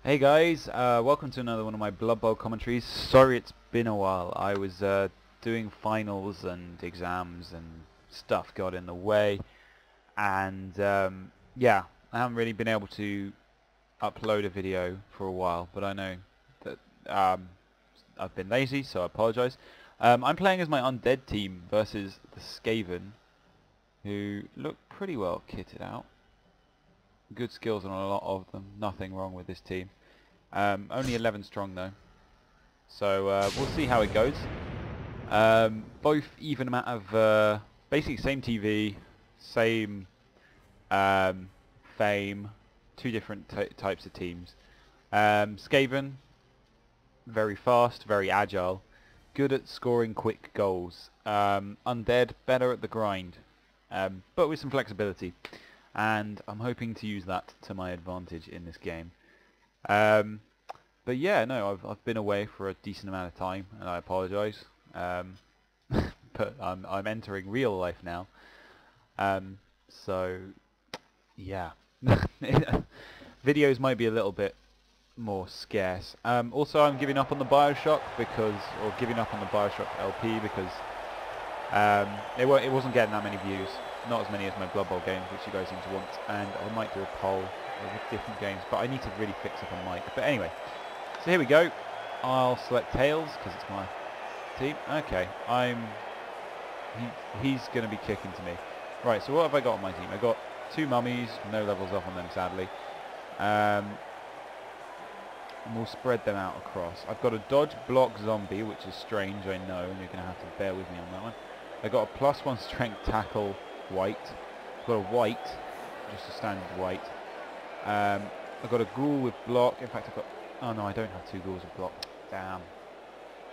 Hey guys, welcome to another one of my Blood Bowl commentaries. Sorry it's been a while. I was doing finals and exams and stuff got in the way, and yeah, I haven't really been able to upload a video for a while, but I know that I've been lazy, so I apologise. I'm playing as my Undead team versus the Skaven, who look pretty well kitted out. Good skills on a lot of them, nothing wrong with this team. Only 11 strong though, so we'll see how it goes. Both even amount of, basically same TV, same fame, two different types of teams. Skaven, very fast, very agile, good at scoring quick goals. Undead, better at the grind, but with some flexibility. And I'm hoping to use that to my advantage in this game. But yeah, no, I've been away for a decent amount of time, and I apologise. But I'm entering real life now. So yeah, videos might be a little bit more scarce. Also, I'm giving up on the BioShock giving up on the BioShock LP because it wasn't getting that many views. Not as many as my Blood Bowl games, which you guys seem to want, and I might do a poll with different games, but I need to really fix up a mic. But anyway, so here we go. I'll select Tails, because it's my team. Okay, he's going to be kicking to me. Right, so what have I got on my team? I've got two mummies, no levels up on them sadly. And we'll spread them out across. I've got a dodge block zombie, which is strange, I know, and you're going to have to bear with me on that one. I've got a +1 strength tackle white. I've got a white, just a standard white. I've got a ghoul with block. In fact, I've got... Oh no, I don't have two ghouls with block. Damn.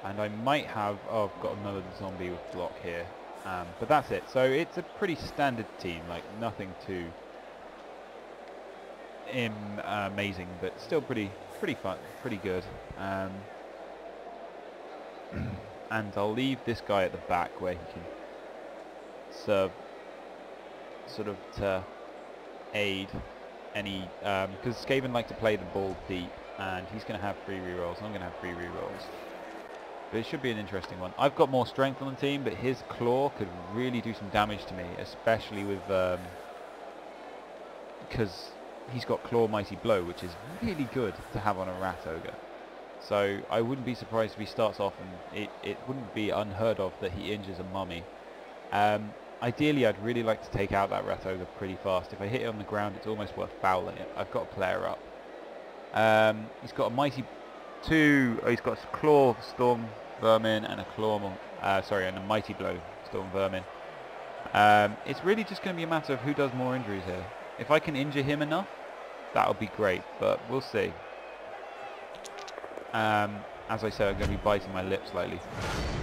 And I might have... Oh, I've got another zombie with block here. But that's it. So it's a pretty standard team. Like, nothing too amazing, but still pretty fun, pretty good. And I'll leave this guy at the back where he can serve sort of to aid any, because Skaven like to play the ball deep, and he's going to have free rerolls, and I'm going to have free rerolls. But it should be an interesting one. I've got more strength on the team, but his claw could really do some damage to me, especially with, because he's got Claw Mighty Blow, which is really good to have on a Rat Ogre. So I wouldn't be surprised if he starts off and it wouldn't be unheard of that he injures a mummy. Ideally, I'd really like to take out that Rat Ogre pretty fast. If I hit it on the ground, it's almost worth fouling it. I've got a player up. He's got a Mighty he's got a Claw Storm Vermin and and a Mighty Blow Storm Vermin. It's really just going to be a matter of who does more injuries here. If I can injure him enough, that'll be great, but we'll see. As I said, I'm going to be biting my lip slightly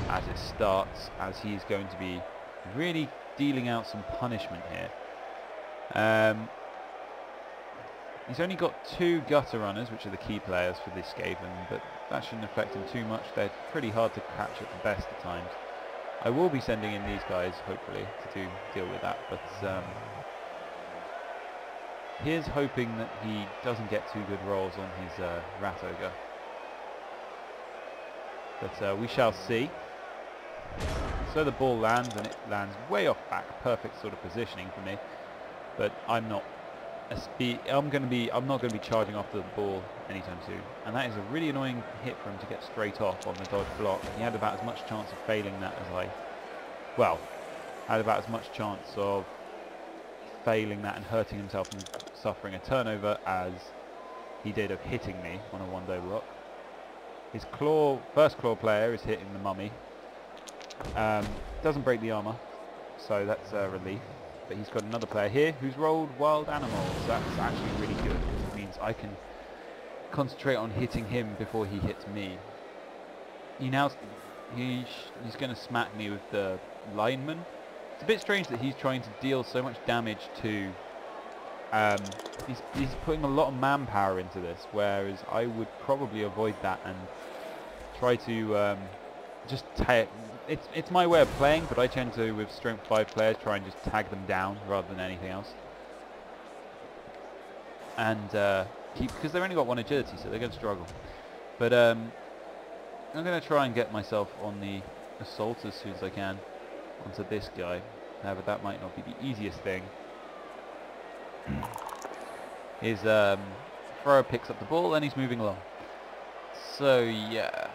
as it starts, as he's going to be really dealing out some punishment here. He's only got two gutter runners, which are the key players for this Skaven, but that shouldn't affect him too much. They're pretty hard to catch at the best of times. I will be sending in these guys, hopefully, to deal with that, but here's hoping that he doesn't get too good rolls on his Rat Ogre. But we shall see. So the ball lands, and it lands way off back. Perfect sort of positioning for me. But I'm not not going to be charging after the ball anytime soon. And that is a really annoying hit for him to get straight off on the dodge block. He had about as much chance of failing that as had about as much chance of failing that and hurting himself and suffering a turnover as he did of hitting me on a one-day block. His first claw player is hitting the mummy. Doesn't break the armor, so that's a relief. But he's got another player here who's rolled wild animals. That's actually really good, because it means I can concentrate on hitting him before he hits me. He's going to smack me with the lineman. It's a bit strange that he's trying to deal so much damage to... he's putting a lot of manpower into this, whereas I would probably avoid that and try to just tag... It's my way of playing, but I tend to, with strength 5 players, try and just tag them down rather than anything else. And because they've only got 1 agility, so they're going to struggle. But I'm going to try and get myself on the assault as soon as I can onto this guy. However, that might not be the easiest thing. His thrower picks up the ball and he's moving along. So yeah,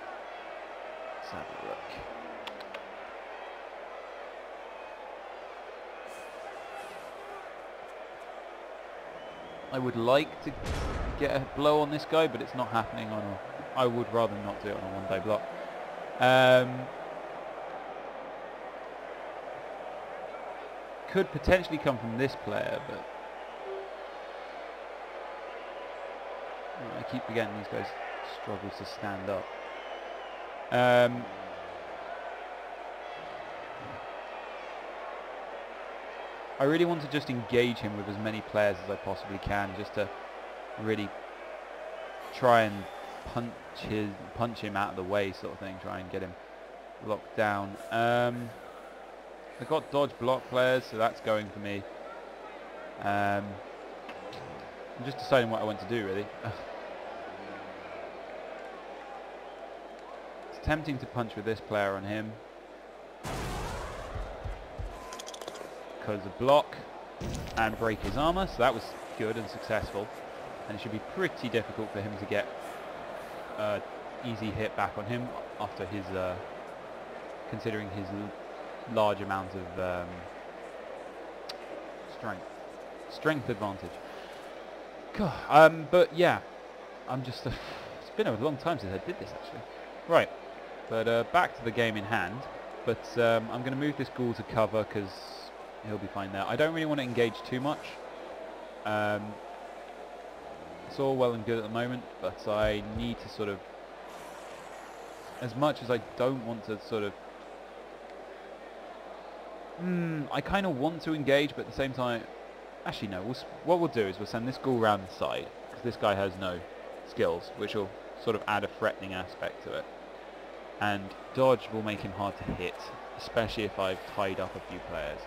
let's have a look. I would like to get a blow on this guy, but it's not happening on a... I would rather not do it on a one-day block. Could potentially come from this player, but... I keep forgetting these guys struggle to stand up. I really want to just engage him with as many players as I possibly can, just to really try and punch him out of the way, sort of thing. Try and get him locked down. I've got dodge block players, so that's going for me. I'm just deciding what I want to do, really. It's tempting to punch with this player on him, because of block and break his armor, so that was good and successful, and it should be pretty difficult for him to get easy hit back on him after his considering his large amount of strength advantage. God, but yeah, I'm just it's been a long time since I did this actually. Right, but back to the game in hand. But I'm going to move this ghoul to cover because he'll be fine there. I don't really want to engage too much. It's all well and good at the moment, but I need to sort of, as much as I don't want to sort of, I kind of want to engage, but at the same time, actually no, what we'll do is we'll send this ghoul round the side, because this guy has no skills, which will sort of add a threatening aspect to it. And dodge will make him hard to hit, especially if I've tied up a few players.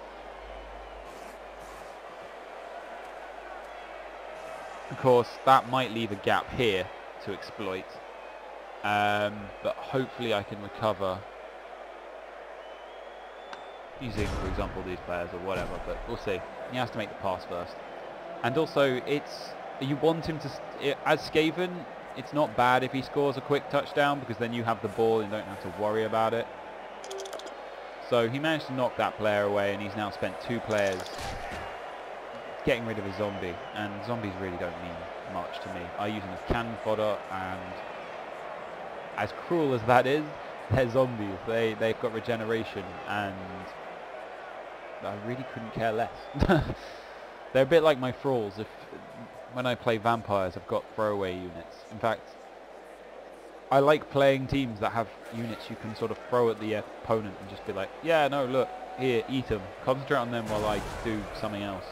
Of course, that might leave a gap here to exploit, but hopefully I can recover using, for example, these players or whatever, but we'll see. He has to make the pass first. And also, you want him to, as Skaven, it's not bad if he scores a quick touchdown, because then you have the ball and don't have to worry about it. So he managed to knock that player away, and he's now spent 2 players getting rid of a zombie, and zombies really don't mean much to me. I use them as cannon fodder, and as cruel as that is, they're zombies. They've got regeneration, and I really couldn't care less. They're a bit like my thralls. When I play vampires, I've got throwaway units. In fact, I like playing teams that have units you can sort of throw at the opponent and just be like, yeah, no, look, here, eat them. Concentrate on them while I do something else.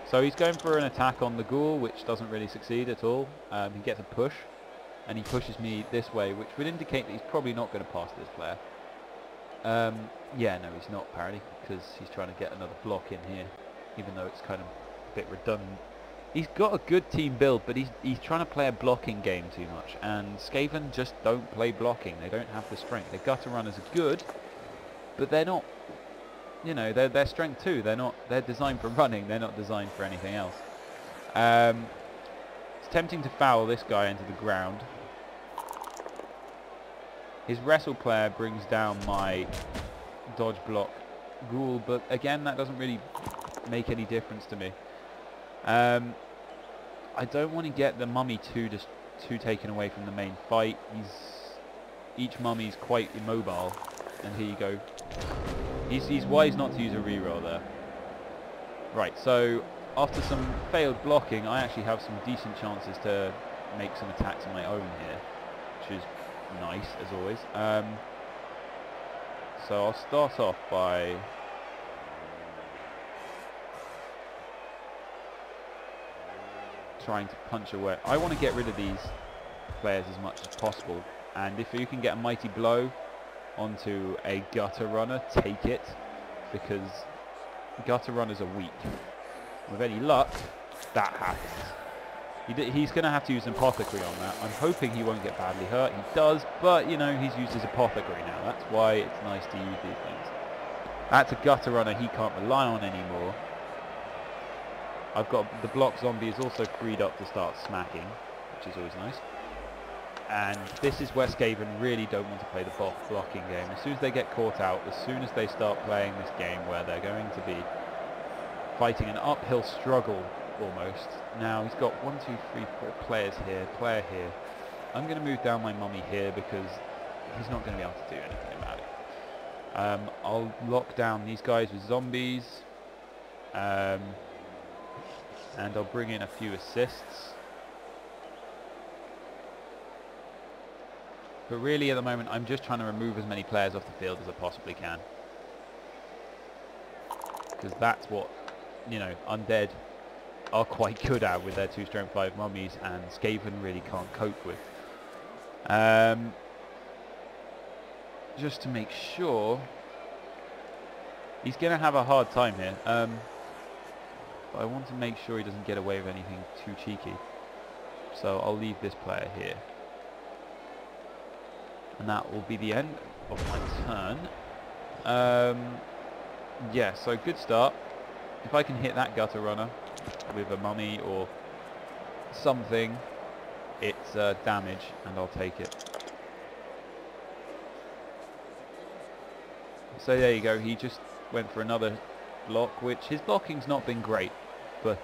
So he's going for an attack on the ghoul, which doesn't really succeed at all. He gets a push, and he pushes me this way, which would indicate that he's probably not going to pass this player. Yeah, no, he's not, apparently, because he's trying to get another block in here, even though it's kind of a bit redundant. He's got a good team build, but he's trying to play a blocking game too much, and Skaven just don't play blocking. They don't have the strength. Their gutter runners are good, but they're not, you know, they're strength too. They're designed for running. They're not designed for anything else. It's tempting to foul this guy into the ground. His wrestle player brings down my dodge block ghoul, but again, that doesn't really make any difference to me. I don't want to get the mummy too taken away from the main fight. Each mummy's quite immobile, and here you go. He's wise not to use a reroll there. Right, so after some failed blocking, I actually have some decent chances to make some attacks on my own here, which is nice as always. So I'll start off by trying to punch away. I want to get rid of these players as much as possible, and if you can get a mighty blow onto a gutter runner, take it, because gutter runners are weak. With any luck, that happens. He's going to have to use an apothecary on that. I'm hoping he won't get badly hurt. He does, but, you know, he's used his apothecary now. That's why it's nice to use these things. That's a gutter runner he can't rely on anymore. I've got the block zombie is also freed up to start smacking, which is always nice. And this is where Skaven really don't want to play the blocking game. As soon as they get caught out, as soon as they start playing this game where they're going to be fighting an uphill struggle almost. Now he's got 1, 2, 3, 4 players here, player here. I'm going to move down my mummy here because he's not going to be able to do anything about it. I'll lock down these guys with zombies. And I'll bring in a few assists. But really at the moment I'm just trying to remove as many players off the field as I possibly can. Because that's what, you know, Undead are quite good at with their 2 strength 5 mummies, and Skaven really can't cope with. Just to make sure, he's going to have a hard time here. But I want to make sure he doesn't get away with anything too cheeky. So I'll leave this player here. And that will be the end of my turn. Yeah, so good start. If I can hit that gutter runner with a mummy or something, it's damage, and I'll take it. So there you go, he just went for another block, which his blocking's not been great, but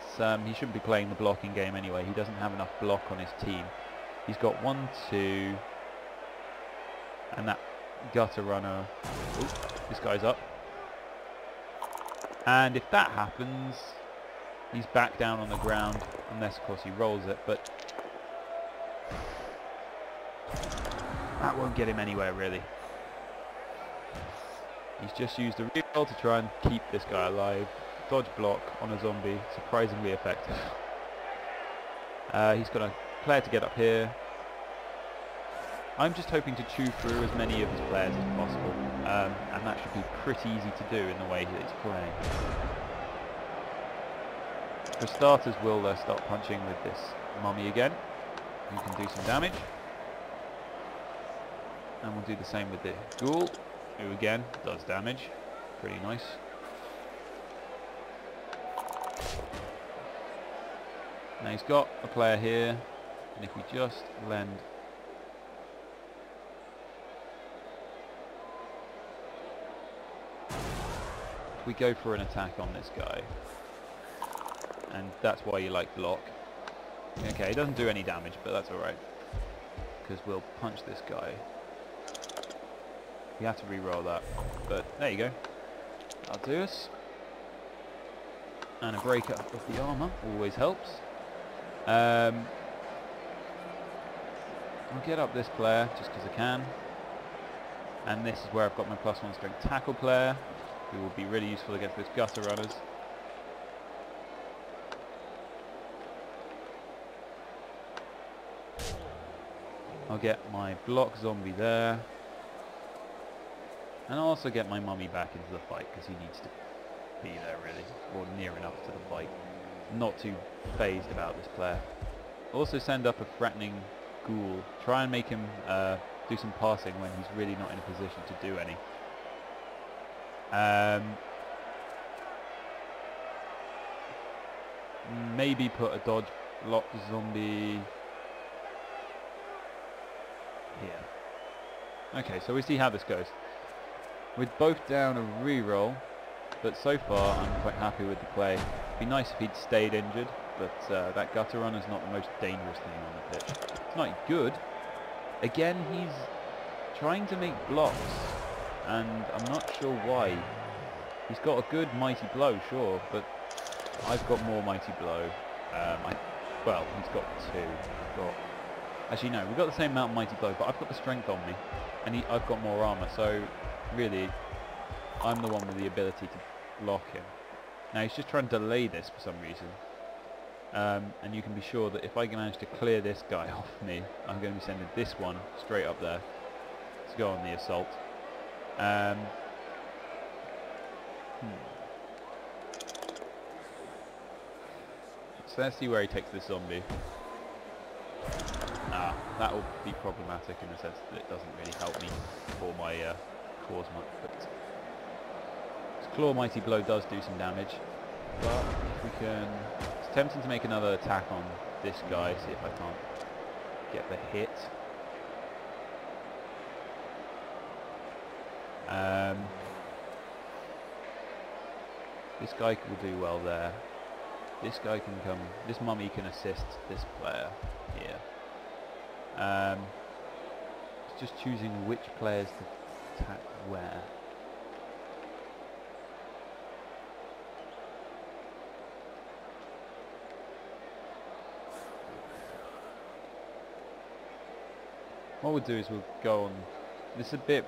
he shouldn't be playing the blocking game anyway. He doesn't have enough block on his team. He's got 1, 2, and that gutter runner. Ooh, this guy's up. And if that happens, he's back down on the ground, unless of course he rolls it, but that won't get him anywhere really. He's just used a reroll to try and keep this guy alive. Dodge block on a zombie, surprisingly effective. He's got a player to get up here. I'm just hoping to chew through as many of his players as possible, and that should be pretty easy to do in the way that he's playing. For starters, we'll start punching with this mummy again, who can do some damage. And we'll do the same with the ghoul, who again does damage. Pretty nice. Now he's got a player here, and if we just lend... we go for an attack on this guy, and that's why you like block. Okay, it doesn't do any damage, but that's alright, because we'll punch this guy. You have to re-roll that, but there you go. That'll do us. And a break up of the armour always helps. I'll get up this player just because I can, and this is where I've got my +1 strength tackle player, who will be really useful against those gutter runners. I'll get my block zombie there, and I'll also get my mummy back into the fight because he needs to be there really, or near enough to the fight. Not too phased about this player. Also send up a threatening ghoul. Try and make him do some passing when he's really not in a position to do any. Maybe put a dodge block zombie here. Okay, so we see how this goes. We're both down a reroll, but so far I'm quite happy with the play. It'd be nice if he'd stayed injured, but that gutter runner's not the most dangerous thing on the pitch. It's not good. Again, he's trying to make blocks, and I'm not sure why. He's got a good mighty blow, sure, but I've got more mighty blow. Well, he's got 2. Actually, no, we've got the same amount of mighty blow, but I've got the strength on me, and I've got more armour, so really, I'm the one with the ability to block him. Now, he's just trying to delay this for some reason, and you can be sure that if I can manage to clear this guy off me, I'm going to be sending this one straight up there to go on the assault. So let's see where he takes this zombie. that will be problematic in the sense that it doesn't really help me for my claws much. But this Claw Mighty Blow does do some damage. But if we can... It's tempting to make another attack on this guy, see if I can't get the hit. This guy will do well there. This guy can come... This mummy can assist this player here. It's just choosing which players to attack where. What we'll do is we'll go on... This is a bit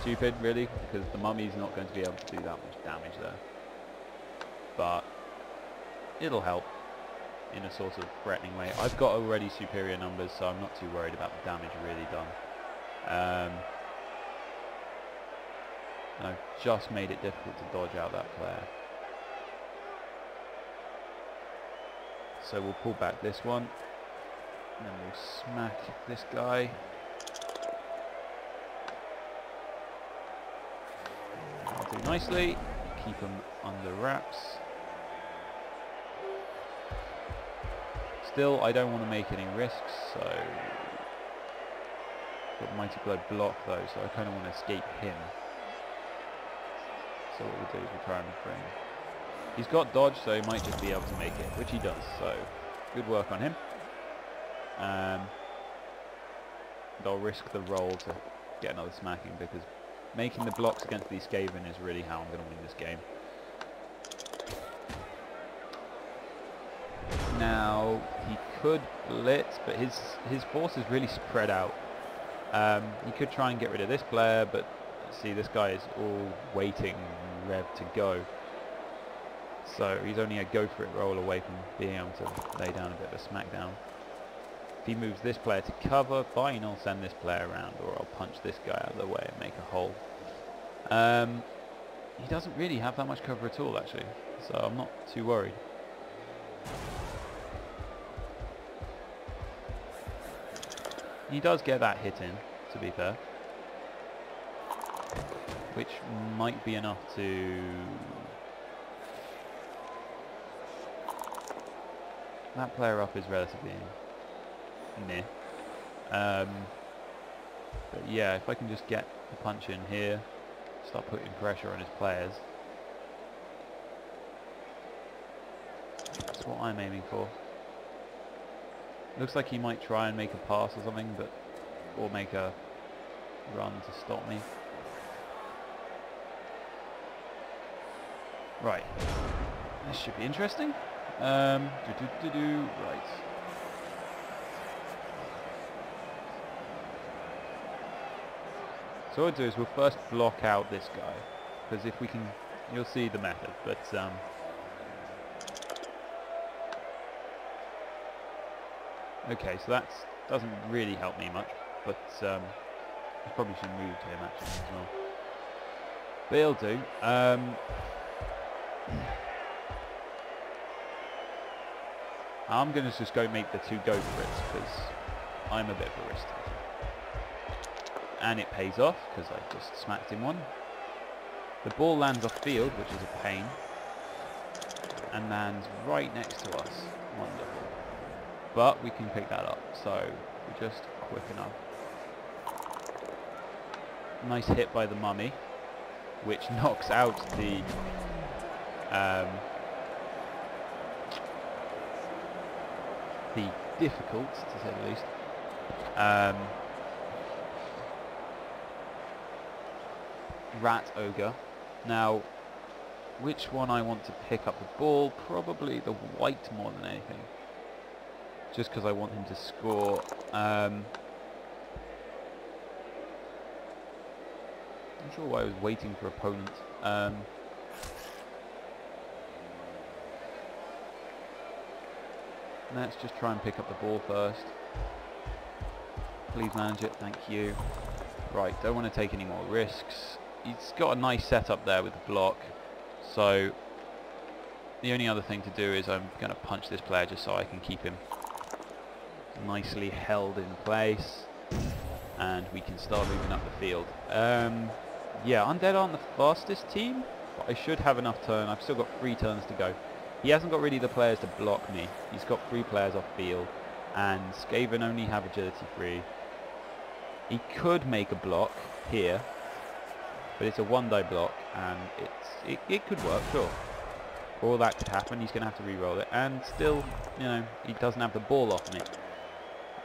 stupid really, because the mummy's not going to be able to do that much damage there. But it'll help in a sort of threatening way. I've got already superior numbers, so I'm not too worried about the damage really done. And I've just made it difficult to dodge out that player. So we'll pull back this one, and then we'll smack this guy. That'll do nicely. Keep him under wraps. Still, I don't want to make any risks, so... Got Mighty Blow block though, so I kind of want to escape him. So what we'll do is we'll try and bring... He's got dodge, so he might just be able to make it, which he does, so good work on him. And I'll risk the roll to get another smacking, because making the blocks against these Skaven is really how I'm going to win this game. Now, he could blitz, but his force is really spread out. He could try and get rid of this player, but see, this guy is all waiting, rev to go. So he's only a go for it roll away from being able to lay down a bit of a smackdown. If he moves this player to cover, fine, I'll send this player around, or I'll punch this guy out of the way and make a hole. He doesn't really have that much cover at all, actually, so I'm not too worried. He does get that hit in, to be fair, which might be enough to... That player up is relatively near. But yeah, if I can just get the punch in here, start putting pressure on his players. That's what I'm aiming for. Looks like he might try and make a pass or something, but or make a run to stop me. Right. This should be interesting. Right. So what we'll do is we'll first block out this guy, because if we can, you'll see the method, but okay, so that doesn't really help me much, but I probably should move to him actually as well. But it'll do. I'm going to just go make the two go for it, because I'm a bit of a risk taker. And it pays off, because I just smacked him one. The ball lands off field, which is a pain, and lands right next to us. Wonderful. But we can pick that up, so we're just quick enough. Nice hit by the mummy, which knocks out the difficult, to say the least, rat ogre. Now, which one I want to pick up the ball? Probably the white more than anything, just because I want him to score. I'm not sure why I was waiting for opponent. Let's just try and pick up the ball first. Please manage it, thank you. Right, don't want to take any more risks. He's got a nice setup there with the block, so the only other thing to do is I'm going to punch this player just so I can keep him nicely held in place, and we can start moving up the field. Yeah, Undead aren't the fastest team, but I should have enough turn. I've still got 3 turns to go. He hasn't got really the players to block me. He's got 3 players off field, and Skaven only have agility 3. He could make a block here, but it's a 1-die block, and it could work, sure. All that could happen. He's going to have to re-roll it, and still, you know, he doesn't have the ball off me.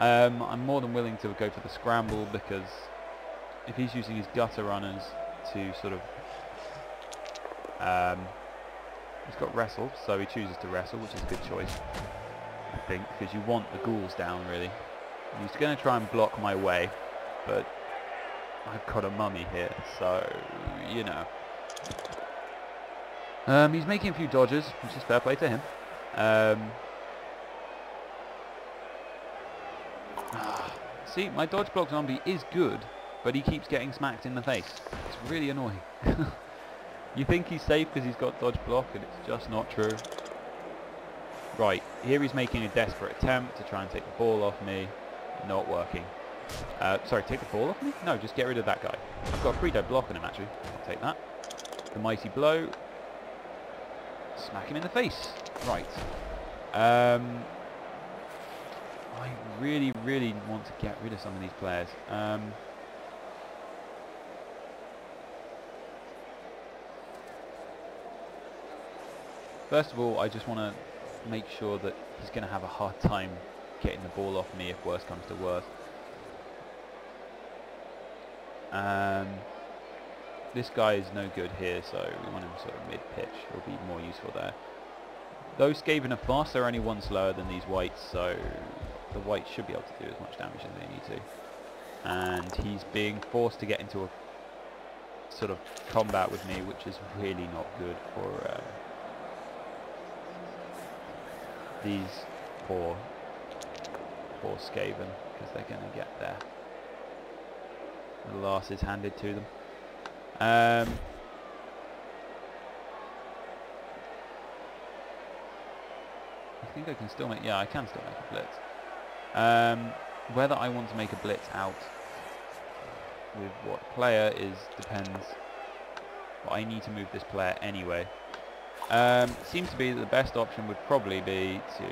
I'm more than willing to go for the scramble, because if he's using his gutter runners to sort of... he's got wrestle, so he chooses to wrestle, which is a good choice, I think, because you want the ghouls down, really. He's going to try and block my way, but I've got a mummy here, so, you know. He's making a few dodges, which is fair play to him. See, my dodge block zombie is good, but he keeps getting smacked in the face. It's really annoying. You think he's safe because he's got dodge block, and it's just not true. Right, here he's making a desperate attempt to try and take the ball off me. Not working. Sorry, take the ball off me? No, just get rid of that guy. I've got a 3-die block on him, actually. I'll take that. The mighty blow. Smack him in the face. Right. I really, really want to get rid of some of these players. First of all, I just want to make sure that he's going to have a hard time getting the ball off me if worse comes to worse. This guy is no good here, so we want him sort of mid-pitch. He'll be more useful there. Those Skaven are fast, they're only 1 slower than these whites, so the whites should be able to do as much damage as they need to. And he's being forced to get into a sort of combat with me, which is really not good for these poor Skaven, because they're going to get their little asses handed to them. I think I can still make... Yeah, I can still make a blitz. Whether I want to make a blitz out with what player depends. But I need to move this player anyway. Seems to be that the best option would probably be to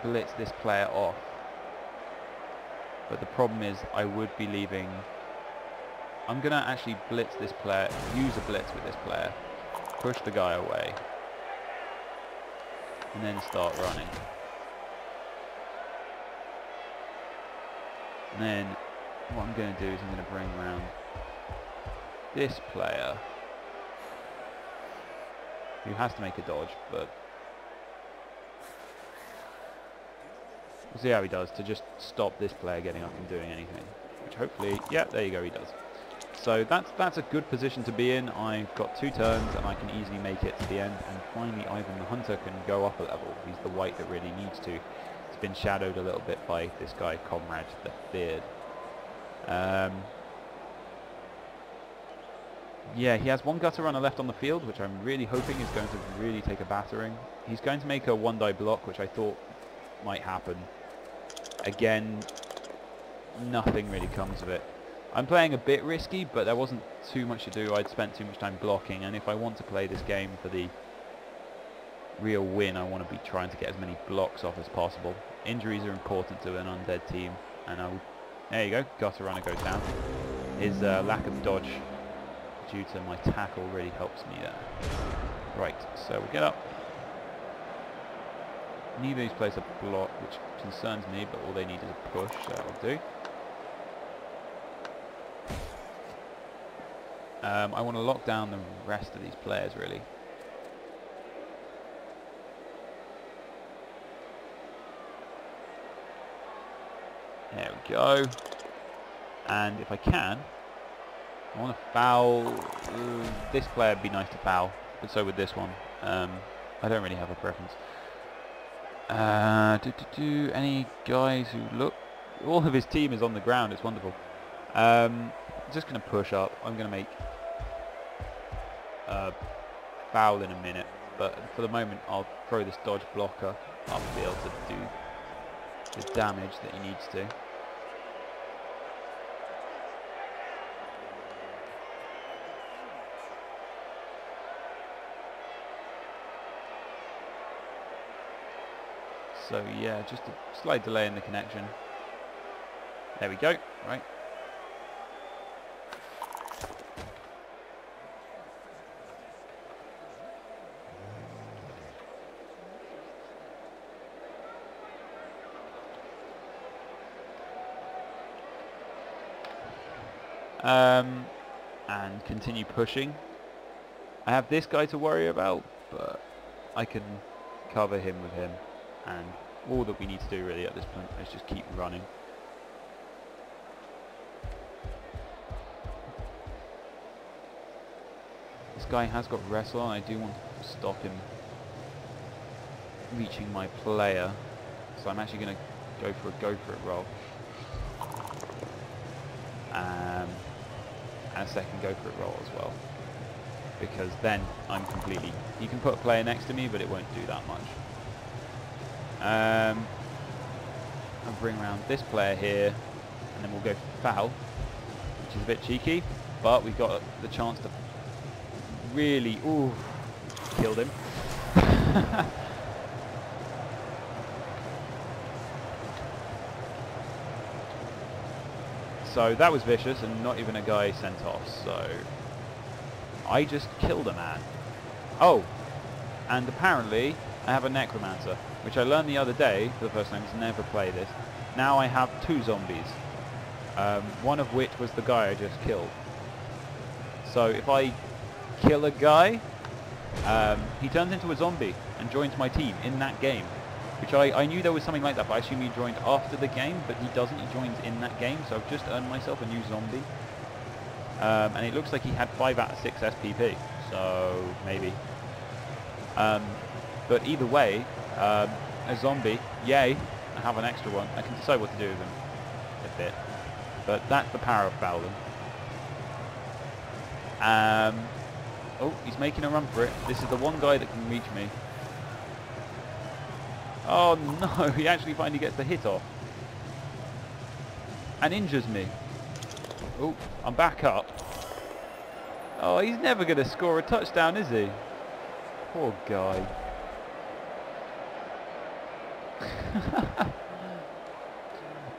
blitz this player off. But the problem is I would be leaving... I'm going to actually blitz this player, use a blitz with this player, push the guy away, and then start running. And then what I'm going to do is I'm going to bring around this player, who has to make a dodge, but we'll see how he does, to just stop this player getting up and doing anything. Which hopefully, yeah, there you go, he does. So that's a good position to be in. I've got 2 turns and I can easily make it to the end, and finally Ivan the Hunter can go up a level. He's the white that really needs to. It's been shadowed a little bit by this guy, Comrade the Beard. Yeah, he has 1 gutter runner left on the field, which I'm really hoping is going to really take a battering. He's going to make a 1-die block, which I thought might happen. Again, nothing really comes of it. I'm playing a bit risky, but there wasn't too much to do. I'd spent too much time blocking, and if I want to play this game for the real win, I want to be trying to get as many blocks off as possible. Injuries are important to an Undead team, and there you go, gutter runner goes down. His lack of dodge due to my tackle really helps me there. Right, so we'll get up. Neither of these players have block, which concerns me, but all they need is a push, so that'll do. I want to lock down the rest of these players, really. There we go. And if I can, I want to foul. This player would be nice to foul, but so would this one. I don't really have a preference. Any guys who look... All of his team is on the ground, it's wonderful. Just going to push up. I'm going to make foul in a minute, but for the moment I'll throw this dodge blocker upfield to do the damage that he needs to. So yeah, just a slight delay in the connection. There we go, right. And continue pushing. I have this guy to worry about, but I can cover him with him, and all that we need to do really at this point is just keep running. This guy has got wrestle on. I do want to stop him reaching my player, so I'm actually going to go for it roll. And a second go for it roll as well, because then I'm completely, you can put a player next to me but it won't do that much. I'll bring around this player here and then we'll go for foul, which is a bit cheeky, but we've got the chance to really, ooh, killed him. So that was vicious and not even a guy sent off, so I just killed a man. Oh, and apparently I have a necromancer, which I learned the other day for the first time to never play this. Now I have 2 zombies, one of which was the guy I just killed. So if I kill a guy, he turns into a zombie and joins my team in that game. Which I knew there was something like that, but I assume he joined after the game, but he doesn't, he joins in that game, so I've just earned myself a new zombie. And it looks like he had 5 out of 6 SPP, so maybe. But either way, a zombie, yay, I have an extra one. I can decide what to do with him a bit. But that's the power of Fowlin. Oh, he's making a run for it. This is the one guy that can reach me. Oh no, he actually finally gets the hit off. And injures me. Oh, I'm back up. Oh, he's never going to score a touchdown, is he? Poor guy.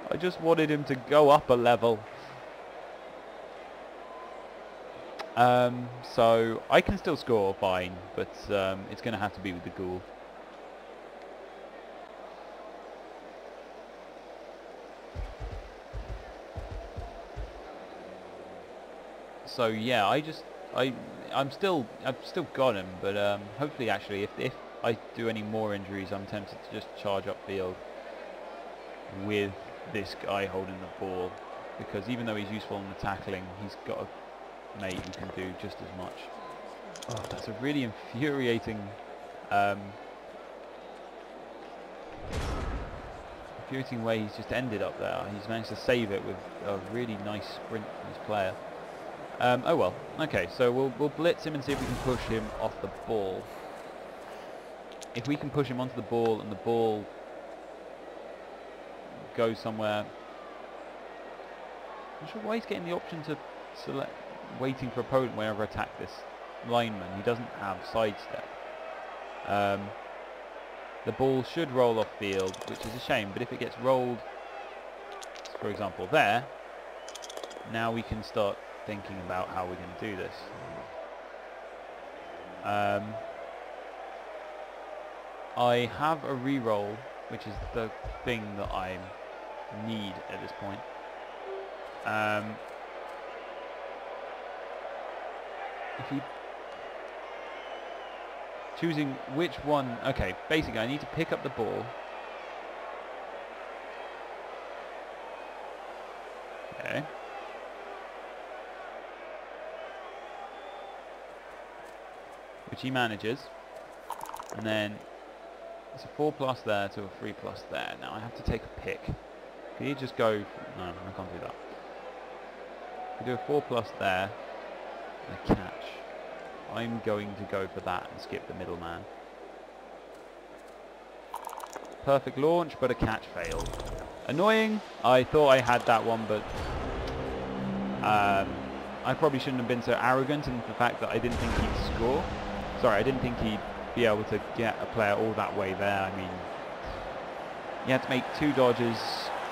I just wanted him to go up a level. So I can still score fine, but it's going to have to be with the ghoul. So yeah, I've still got him, but hopefully actually if I do any more injuries, I'm tempted to just charge upfield with this guy holding the ball, because even though he's useful in the tackling, he's got a mate who can do just as much. Oh, that's a really infuriating way he's just ended up there. He's managed to save it with a really nice sprint from his player. Oh well, okay, so we'll blitz him and see if we can push him off the ball. If we can push him onto the ball and the ball goes somewhere... I'm not sure why he's getting the option to select waiting for opponent whenever attack this lineman. He doesn't have sidestep. The ball should roll off field, which is a shame, but if it gets rolled, for example there, now we can start thinking about how we're going to do this. I have a reroll, which is the thing that I need at this point. If you choosing which one, okay, basically I need to pick up the ball. Okay. Which he manages, and then it's a 4+ there to a 3+ there. Now I have to take a pick. Can you just go? No, I can't do that. I do a 4+ there and a catch. I'm going to go for that and skip the middleman. Perfect launch, but a catch failed. Annoying. I thought I had that one, but I probably shouldn't have been so arrogant in the fact that I didn't think he'd score. Sorry, I didn't think he'd be able to get a player all that way there. I mean, you had to make 2 dodges.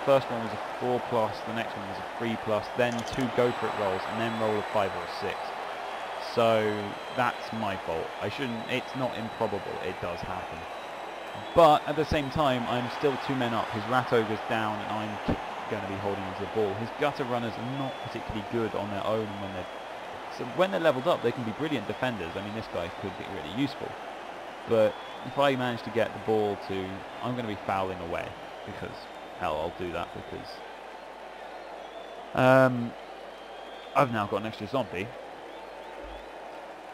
First one was a 4+, the next one was a 3+, then 2 go for it rolls, and then roll a 5 or a 6. So that's my fault. I shouldn't. It's not improbable. It does happen. But at the same time, I'm still 2 men up. His rat ogre's down, and I'm going to be holding onto the ball. His gutter runners are not particularly good on their own when they're leveled up. They can be brilliant defenders. I mean, this guy could be really useful. But if I manage to get the ball to, I'm going to be fouling away because hell, I'll do that because I've now got an extra zombie.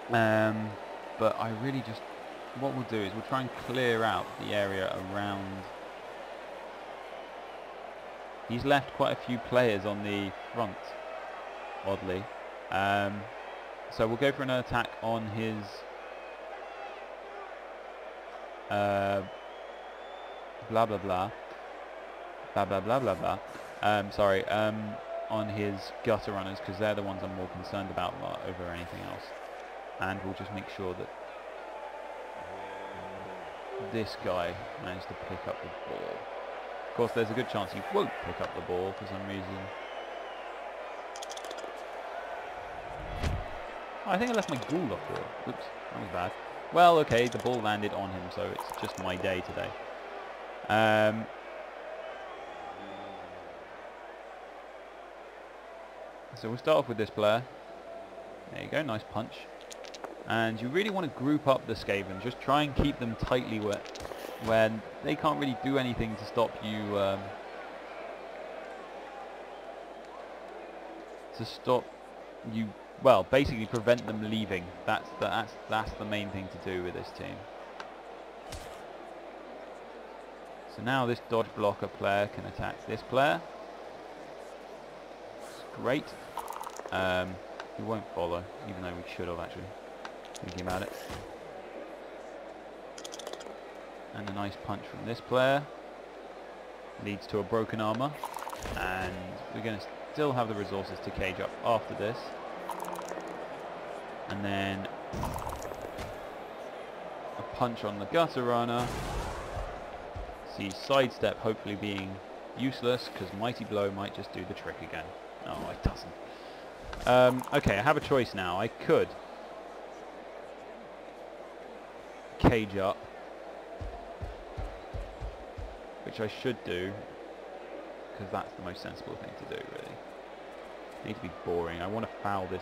But I really just, what we'll do is we'll try and clear out the area around. He's left quite a few players on the front, oddly. So we'll go for an attack on his blah blah blah blah blah blah blah blah. Sorry, on his gutter runners because they're the ones I'm more concerned about over anything else. And we'll just make sure that this guy managed to pick up the ball. Of course, there's a good chance he won't pick up the ball for some reason. Oh, I think I left my ghoul off here. Oops, that was bad. Well, okay, the ball landed on him, so it's just my day today. So we'll start off with this player. There you go, nice punch. And you really want to group up the Skaven. Just try and keep them tightly where they can't really do anything to stop you. Well, basically prevent them leaving. That's the main thing to do with this team. So now this dodge blocker player can attack this player. It's great. He won't follow, even though we should have actually. Thinking about it. And a nice punch from this player leads to a broken armor, and we're going to still have the resources to cage up after this. And then a punch on the gutter runner. See sidestep hopefully being useless because mighty blow might just do the trick again. No, it doesn't. Okay, I have a choice now. I could cage up, which I should do because that's the most sensible thing to do, really. I need to be boring. I want to foul this,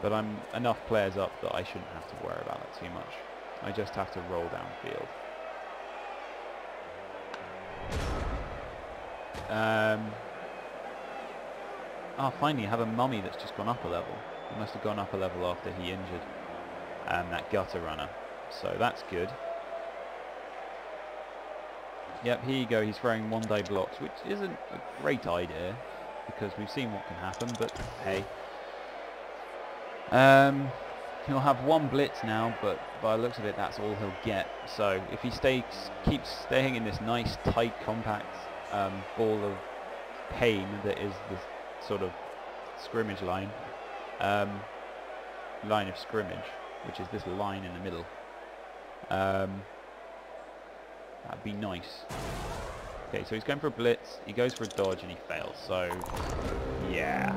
but I'm enough players up that I shouldn't have to worry about it too much. I just have to roll downfield. Finally I have a mummy that's just gone up a level. He must have gone up a level after he injured that gutter runner. So that's good. Yep, here you go. He's throwing one-day blocks, which isn't a great idea because we've seen what can happen, but hey. He'll have 1 blitz now, but by the looks of it, that's all he'll get. So if he keeps staying in this nice, tight, compact ball of pain that is the sort of scrimmage line, line of scrimmage, which is this line in the middle, that'd be nice. Okay, so he's going for a blitz, he goes for a dodge, and he fails. So yeah.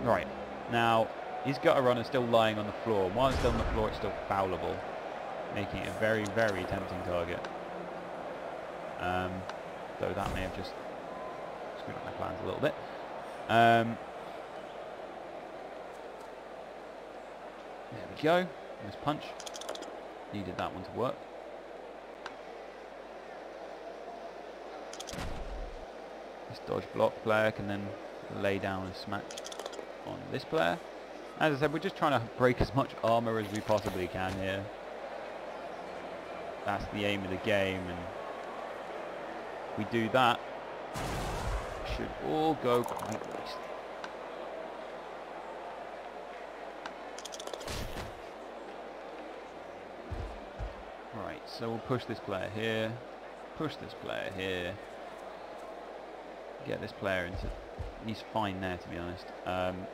Right, now his gutter runner is still lying on the floor. While it's still on the floor, it's still foulable, making it a very, very tempting target. Though that may have just screwed up my plans a little bit. There we go. Nice punch. Needed that one to work. This dodge block player can then lay down and smack on this player. As I said, we're just trying to break as much armor as we possibly can here. That's the aim of the game, and if we do that, it should all go quite nicely. Right, So we'll push this player here, push this player here, get this player into... He's fine there, to be honest. And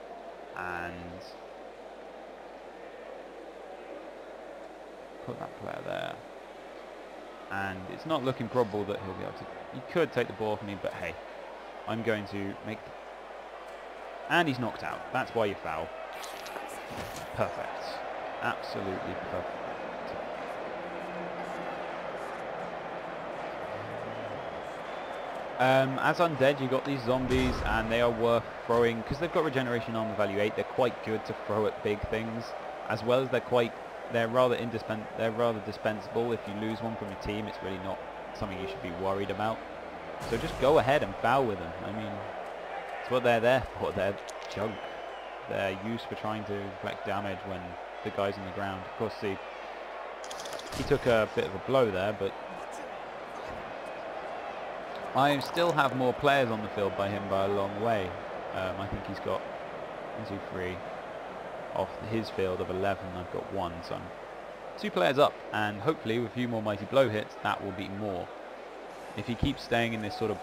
put that player there. And it's not looking probable that he'll be able to... He could take the ball from me, but hey, I'm going to make... And he's knocked out. That's why you foul. Perfect. Absolutely perfect. As Undead, you got these zombies, and they are worth throwing because they've got regeneration armor value 8. They're quite good to throw at big things, as well as they're rather dispensable. If you lose one from your team, it's really not something you should be worried about. So just go ahead and foul with them. I mean, it's what they're there for. They're junk. They're used for trying to inflict damage when the guy's on the ground. Of course, see, he took a bit of a blow there, but I still have more players on the field by him by a long way. I think he's got 1, 2, 3 off his field of 11. I've got 1, so I'm 2 players up, and hopefully with a few more mighty blow hits, that will be more. If he keeps staying in this sort of...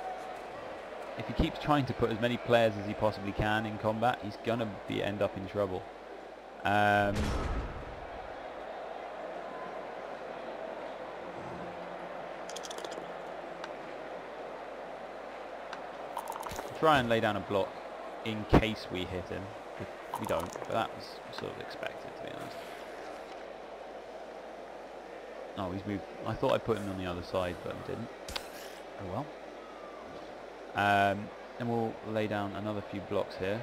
If he keeps trying to put as many players as he possibly can in combat, he's gonna end up in trouble. Try and lay down a block in case we hit him. If we don't, but that was sort of expected, to be honest. Oh, he's moved. I thought I put him on the other side, but I didn't. Oh well. And we'll lay down another few blocks here.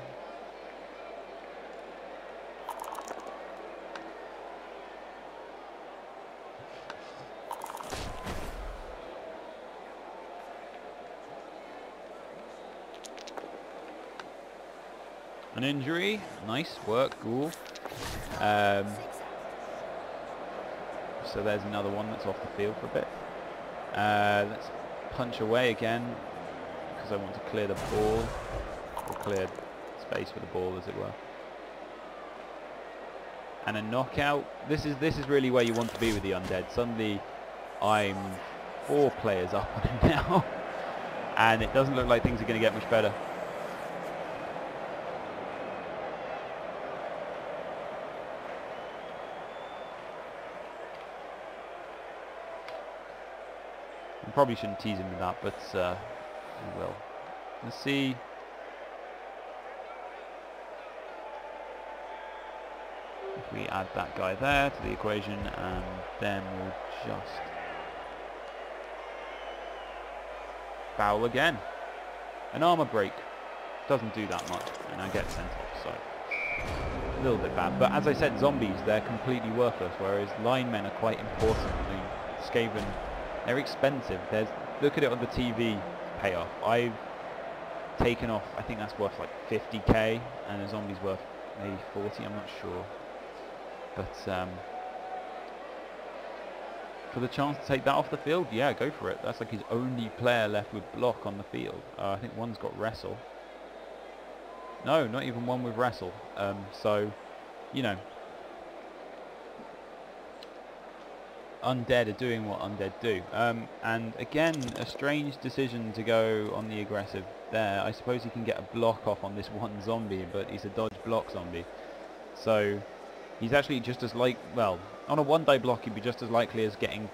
An injury, nice work, Ghoul. So there's another one that's off the field for a bit. Let's punch away again, because I want to clear the ball, or clear space for the ball, as it were. And a knockout. This is really where you want to be with the Undead. Suddenly, I'm 4 players up on him now, and it doesn't look like things are going to get much better. Probably shouldn't tease him with that, but we will. Let's see. If we add that guy there to the equation, and then we'll just foul again. An armor break doesn't do that much, and I get sent off, so a little bit bad. But as I said, zombies, they're completely worthless, whereas linemen are quite important. The Skaven, they're expensive. Look at it on the TV payoff. I've taken off, I think that's worth like 50k, and a zombie's worth maybe 40, I'm not sure. But for the chance to take that off the field, yeah, go for it. That's like his only player left with block on the field. I think one's got wrestle. No, not even one with wrestle. So, you know, Undead are doing what Undead do. And again, a strange decision to go on the aggressive there. I suppose he can get a block off on this one zombie, but he's a dodge block zombie. So he's actually just as well, on a 1-die block he'd be just as likely as getting...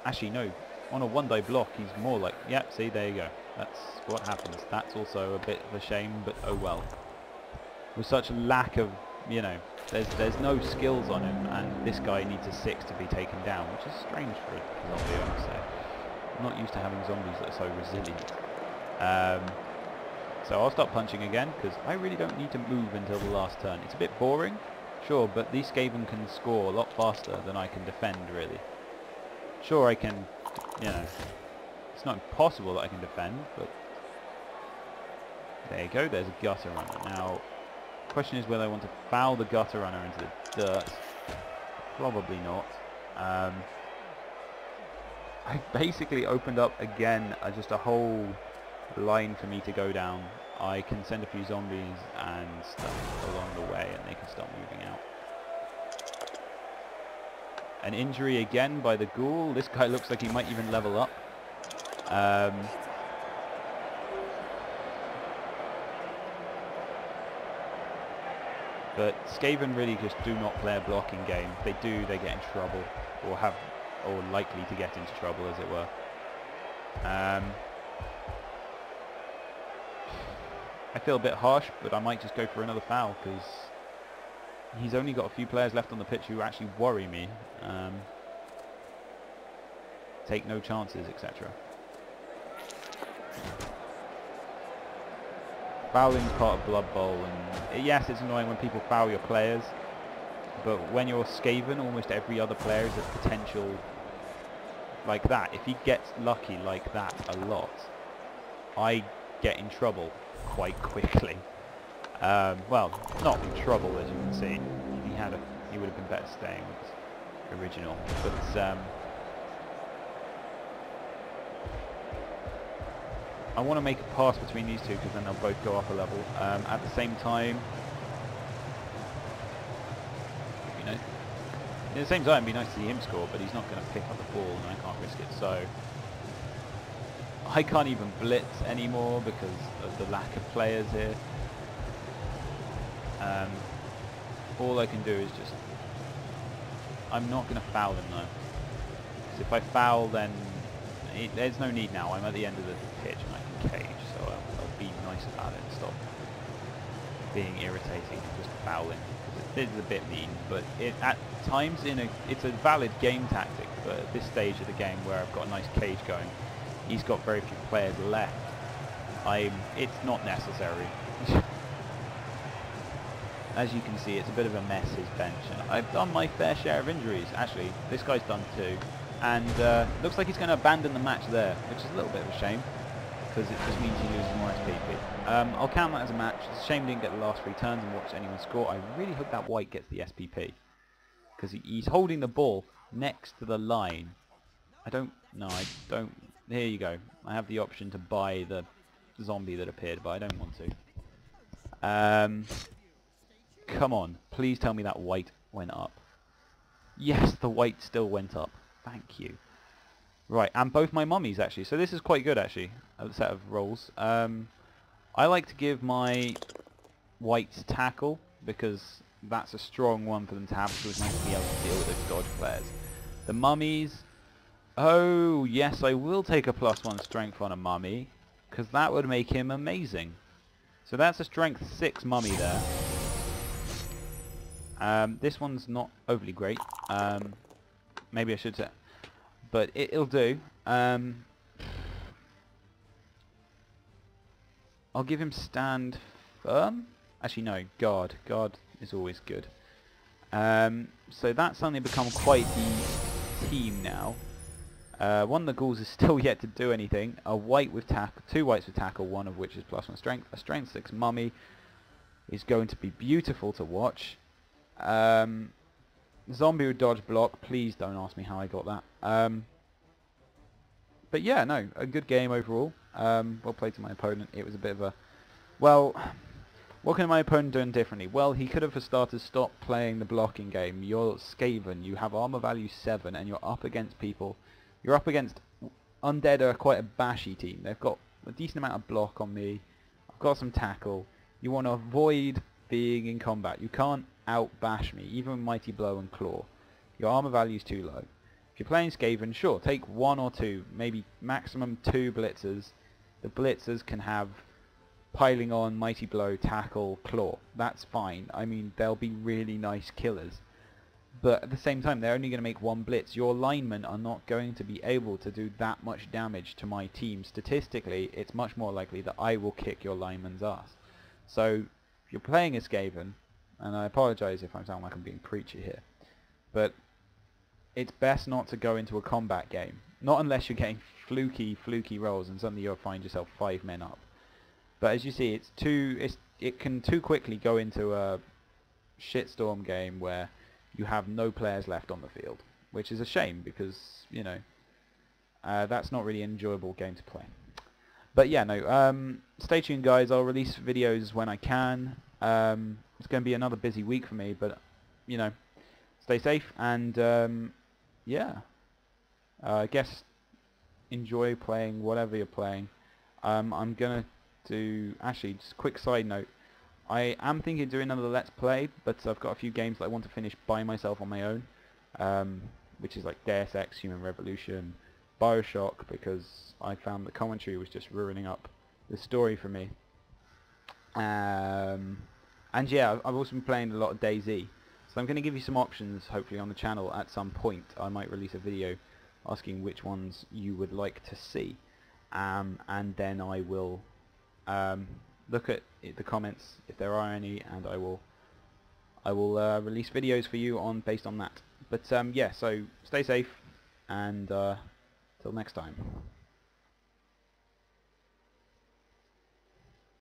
Actually, no. On a 1-die block he's more like... Yep, see, there you go. That's what happens. That's also a bit of a shame, but oh well. With such a lack of, you know... There's no skills on him, and this guy needs a 6 to be taken down, which is strange for a zombie, I must say. I'm not used to having zombies that are so resilient. So I'll start punching again, because I really don't need to move until the last turn. It's a bit boring, sure, but these Skaven can score a lot faster than I can defend, really. Sure, I can, you know, it's not impossible that I can defend, but there you go, there's a gutter runner. Now, the question is whether I want to foul the gutter runner into the dirt. Probably not. I basically opened up again just a whole line for me to go down. I can send a few zombies and stuff along the way, and they can start moving out. An injury again by the ghoul. This guy looks like he might even level up. But Skaven really just do not play a blocking game. If they do, they get in trouble, or likely to get into trouble, as it were. I feel a bit harsh, but I might just go for another foul because he's only got a few players left on the pitch who actually worry me. Take no chances, etc. Fouling is part of Blood Bowl, and yes, it's annoying when people foul your players, but when you're Skaven, almost every other player is a potential like that. If he gets lucky like that a lot, I get in trouble quite quickly. Well, not in trouble, as you can see. He would have been better staying with his original, but I want to make a pass between these two because then they'll both go up a level. At the same time, you know, at the same time, it'd be nice to see him score, but he's not going to pick up the ball, and I can't risk it. So I can't even blitz anymore because of the lack of players here. All I can do is just, I'm not going to foul him though, because if I foul, then there's no need now. I'm at the end of the pitch and I can cage, so I'll be nice about it and stop being irritating and just fouling. It is a bit mean, but at times it's a valid game tactic. But at this stage of the game, where I've got a nice cage going, he's got very few players left. It's not necessary. As you can see, it's a bit of a mess, his bench, and I've done my fair share of injuries. Actually, this guy's done too. And looks like he's going to abandon the match there, which is a little bit of a shame, because it just means he loses more SPP. I'll count that as a match. It's a shame he didn't get the last 3 turns and watch anyone score. I really hope that white gets the SPP, because he's holding the ball next to the line. I don't... Here you go. I have the option to buy the zombie that appeared, but I don't want to. Come on. Please tell me that white went up. Yes, the white still went up. Thank you. Right, and both my mummies actually. So this is quite good actually, a set of rolls. I like to give my whites tackle because that's a strong one for them to have, so it's nice to be able to deal with those dodge players. The mummies, oh yes, I will take a +1 strength on a mummy because that would make him amazing. So that's a strength 6 mummy there. This one's not overly great. Maybe I should say, but it'll do. I'll give him stand firm. Actually, no, guard. Guard is always good. So that's suddenly become quite the team now. One of the ghouls is still yet to do anything. A white with tackle, 2 whites with tackle, one of which is +1 strength. A strength 6 mummy is going to be beautiful to watch. Zombie with dodge block. Please don't ask me how I got that. But yeah, no, a good game overall. Well played to my opponent. It was a bit of a... Well, what can my opponent do differently? Well, he could have for starters stopped playing the blocking game. You're Skaven, you have armor value 7, and you're up against people. You're up against... Undead are quite a bashy team. They've got a decent amount of block on me. I've got some tackle. You want to avoid being in combat. You can't out-bash me, even with Mighty Blow and Claw. Your armor value is too low. If you're playing Skaven, sure, take 1 or 2, maybe maximum 2 blitzers. The blitzers can have piling on, Mighty Blow, Tackle, Claw. That's fine. I mean, they'll be really nice killers. But at the same time, they're only going to make 1 blitz. Your linemen are not going to be able to do that much damage to my team. Statistically, it's much more likely that I will kick your lineman's ass. So, if you're playing as Skaven, and I apologise if I sound like I'm being preachy here, but it's best not to go into a combat game. Not unless you're getting fluky rolls and suddenly you'll find yourself 5 men up. But as you see, it can too quickly go into a shitstorm game where you have no players left on the field, which is a shame because, you know, that's not really an enjoyable game to play. But yeah, no, stay tuned guys, I'll release videos when I can. It's going to be another busy week for me, but, you know, stay safe, and yeah, I guess enjoy playing whatever you're playing. I'm gonna do, actually, just a quick side note, I am thinking of doing another Let's Play, but I've got a few games that I want to finish by myself on my own, which is like Deus Ex, Human Revolution, Bioshock, because I found the commentary was just ruining up the story for me. And yeah, I've also been playing a lot of DayZ, so I'm going to give you some options hopefully on the channel at some point. I might release a video asking which ones you would like to see, and then I will look at the comments if there are any, and I will release videos for you on based on that. But yeah, so stay safe, and till next time.